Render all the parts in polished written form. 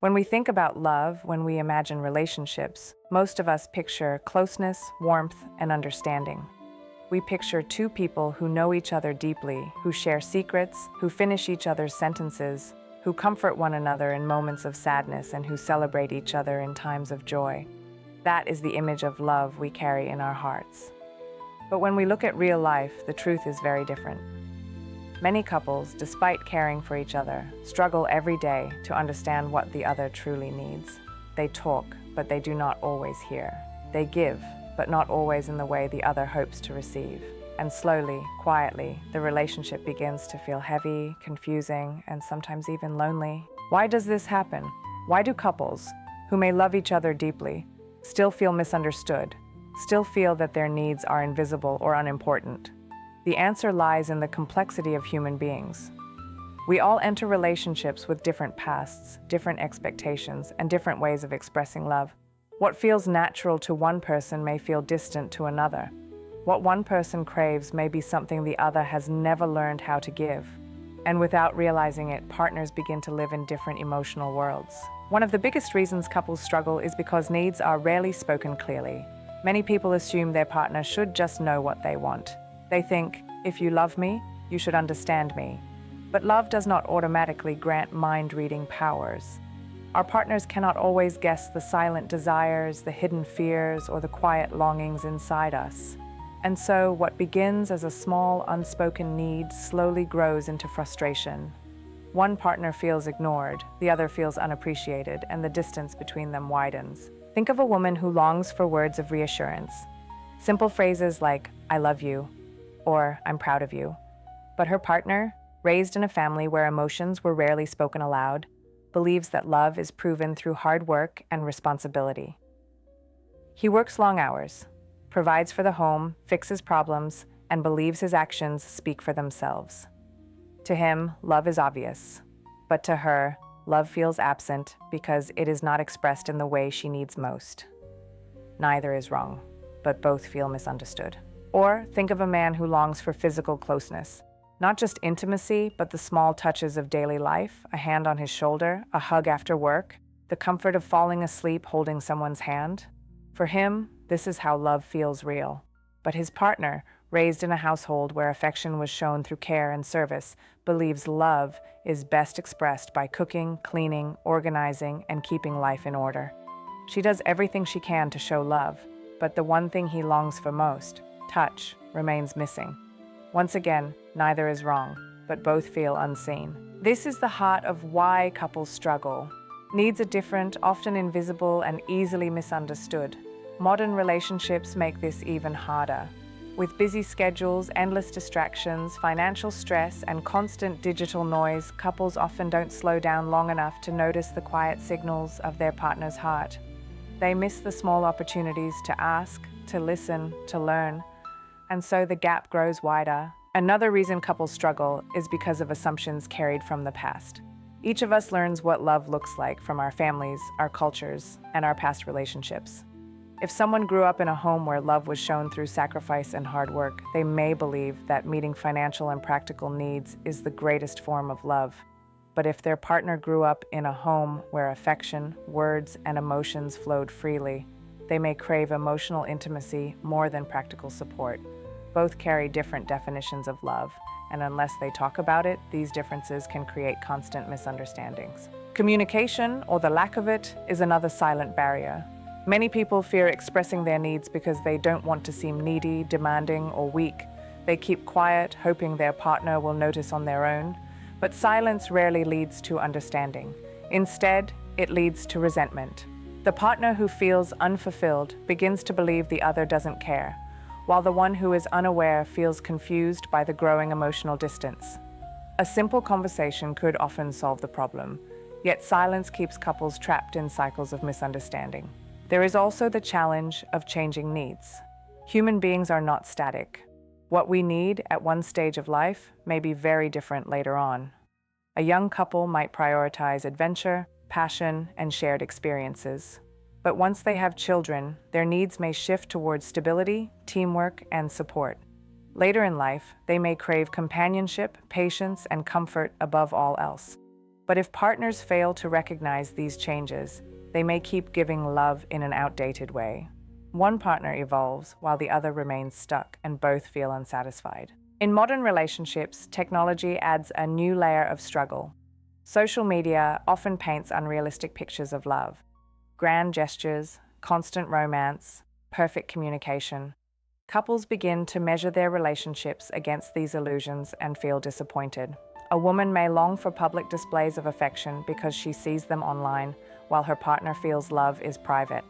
When we think about love, when we imagine relationships, most of us picture closeness, warmth, and understanding. We picture two people who know each other deeply, who share secrets, who finish each other's sentences, who comfort one another in moments of sadness, and who celebrate each other in times of joy. That is the image of love we carry in our hearts. But when we look at real life, the truth is very different. Many couples, despite caring for each other, struggle every day to understand what the other truly needs. They talk, but they do not always hear. They give, but not always in the way the other hopes to receive. And slowly, quietly, the relationship begins to feel heavy, confusing, and sometimes even lonely. Why does this happen? Why do couples, who may love each other deeply, still feel misunderstood, still feel that their needs are invisible or unimportant? The answer lies in the complexity of human beings. We all enter relationships with different pasts, different expectations, and different ways of expressing love. What feels natural to one person may feel distant to another. What one person craves may be something the other has never learned how to give. And without realizing it, partners begin to live in different emotional worlds. One of the biggest reasons couples struggle is because needs are rarely spoken clearly. Many people assume their partner should just know what they want. They think, if you love me, you should understand me. But love does not automatically grant mind-reading powers. Our partners cannot always guess the silent desires, the hidden fears, or the quiet longings inside us. And so, what begins as a small, unspoken need slowly grows into frustration. One partner feels ignored, the other feels unappreciated, and the distance between them widens. Think of a woman who longs for words of reassurance. Simple phrases like, I love you, or I'm proud of you. But her partner, raised in a family where emotions were rarely spoken aloud, believes that love is proven through hard work and responsibility. He works long hours, provides for the home, fixes problems, and believes his actions speak for themselves. To him, love is obvious, but to her, love feels absent because it is not expressed in the way she needs most. Neither is wrong, but both feel misunderstood. Or think of a man who longs for physical closeness. Not just intimacy, but the small touches of daily life, a hand on his shoulder, a hug after work, the comfort of falling asleep holding someone's hand. For him, this is how love feels real. But his partner, raised in a household where affection was shown through care and service, believes love is best expressed by cooking, cleaning, organizing, and keeping life in order. She does everything she can to show love, but the one thing he longs for most, touch, remains missing. Once again, neither is wrong, but both feel unseen. This is the heart of why couples struggle. Needs are different, often invisible, and easily misunderstood. Modern relationships make this even harder. With busy schedules, endless distractions, financial stress, and constant digital noise, couples often don't slow down long enough to notice the quiet signals of their partner's heart. They miss the small opportunities to ask, to listen, to learn, and so the gap grows wider. Another reason couples struggle is because of assumptions carried from the past. Each of us learns what love looks like from our families, our cultures, and our past relationships. If someone grew up in a home where love was shown through sacrifice and hard work, they may believe that meeting financial and practical needs is the greatest form of love. But if their partner grew up in a home where affection, words, and emotions flowed freely, they may crave emotional intimacy more than practical support. Both carry different definitions of love, and unless they talk about it, these differences can create constant misunderstandings. Communication, or the lack of it, is another silent barrier. Many people fear expressing their needs because they don't want to seem needy, demanding, or weak. They keep quiet, hoping their partner will notice on their own. But silence rarely leads to understanding. Instead, it leads to resentment. The partner who feels unfulfilled begins to believe the other doesn't care, while the one who is unaware feels confused by the growing emotional distance. A simple conversation could often solve the problem, yet silence keeps couples trapped in cycles of misunderstanding. There is also the challenge of changing needs. Human beings are not static. What we need at one stage of life may be very different later on. A young couple might prioritize adventure, passion, and shared experiences. But once they have children, their needs may shift towards stability, teamwork, and support. Later in life, they may crave companionship, patience, and comfort above all else. But if partners fail to recognize these changes, they may keep giving love in an outdated way. One partner evolves while the other remains stuck and both feel unsatisfied. In modern relationships, technology adds a new layer of struggle. Social media often paints unrealistic pictures of love. Grand gestures, constant romance, perfect communication. Couples begin to measure their relationships against these illusions and feel disappointed. A woman may long for public displays of affection because she sees them online, while her partner feels love is private.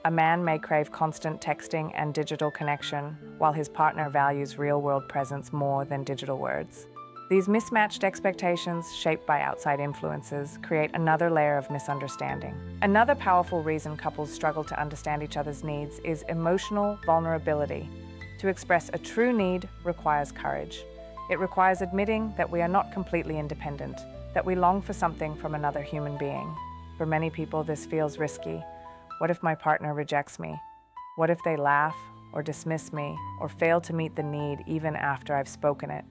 A man may crave constant texting and digital connection, while his partner values real-world presence more than digital words. These mismatched expectations, shaped by outside influences, create another layer of misunderstanding. Another powerful reason couples struggle to understand each other's needs is emotional vulnerability. To express a true need requires courage. It requires admitting that we are not completely independent, that we long for something from another human being. For many people, this feels risky. What if my partner rejects me? What if they laugh or dismiss me or fail to meet the need even after I've spoken it?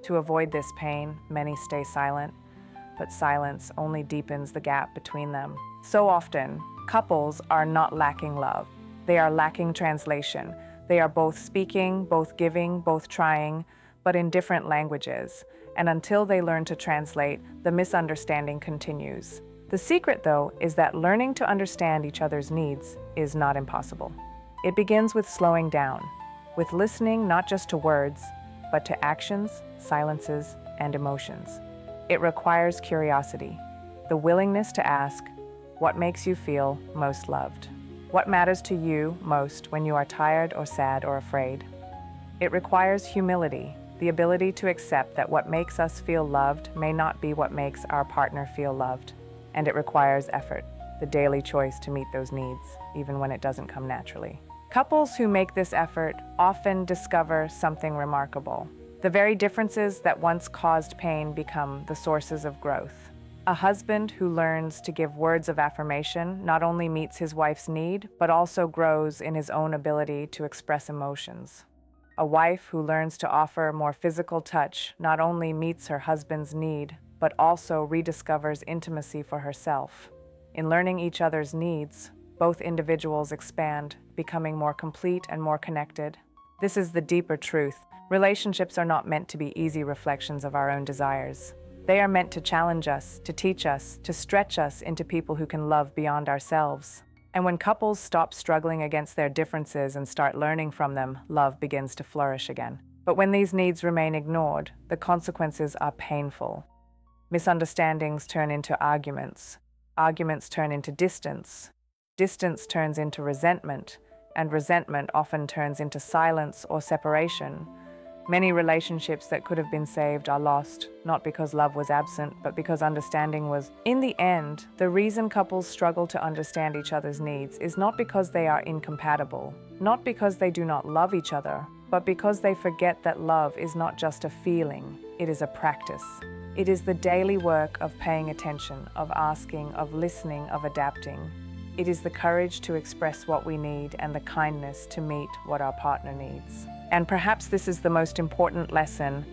To avoid this pain, many stay silent, but silence only deepens the gap between them. So often, couples are not lacking love. They are lacking translation. They are both speaking, both giving, both trying, but in different languages. And until they learn to translate, the misunderstanding continues. The secret, though, is that learning to understand each other's needs is not impossible. It begins with slowing down, with listening not just to words, but to actions, silences, and emotions. It requires curiosity, the willingness to ask, what makes you feel most loved? What matters to you most when you are tired or sad or afraid? It requires humility, the ability to accept that what makes us feel loved may not be what makes our partner feel loved. And it requires effort, the daily choice to meet those needs, even when it doesn't come naturally. Couples who make this effort often discover something remarkable. The very differences that once caused pain become the sources of growth. A husband who learns to give words of affirmation not only meets his wife's need, but also grows in his own ability to express emotions. A wife who learns to offer more physical touch not only meets her husband's need, but also rediscovers intimacy for herself. In learning each other's needs, both individuals expand, becoming more complete and more connected. This is the deeper truth. Relationships are not meant to be easy reflections of our own desires. They are meant to challenge us, to teach us, to stretch us into people who can love beyond ourselves. And when couples stop struggling against their differences and start learning from them, love begins to flourish again. But when these needs remain ignored, the consequences are painful. Misunderstandings turn into arguments. Arguments turn into distance. Distance turns into resentment, and resentment often turns into silence or separation. Many relationships that could have been saved are lost, not because love was absent, but because understanding was. In the end, the reason couples struggle to understand each other's needs is not because they are incompatible, not because they do not love each other, but because they forget that love is not just a feeling, it is a practice. It is the daily work of paying attention, of asking, of listening, of adapting. It is the courage to express what we need and the kindness to meet what our partner needs. And perhaps this is the most important lesson.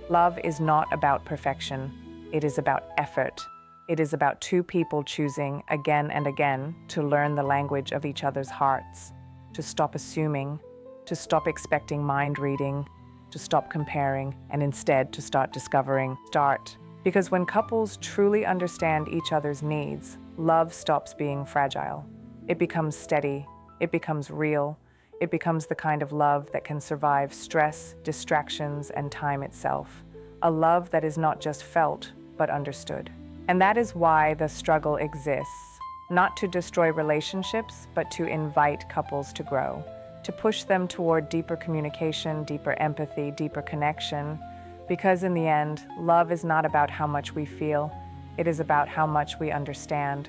Love is not about perfection. It is about effort. It is about two people choosing again and again to learn the language of each other's hearts, to stop assuming, to stop expecting mind reading, to stop comparing, and instead to start discovering. Because when couples truly understand each other's needs, love stops being fragile. It becomes steady, it becomes real, it becomes the kind of love that can survive stress, distractions, and time itself. A love that is not just felt, but understood. And that is why the struggle exists, not to destroy relationships, but to invite couples to grow, to push them toward deeper communication, deeper empathy, deeper connection. Because in the end, love is not about how much we feel, it is about how much we understand.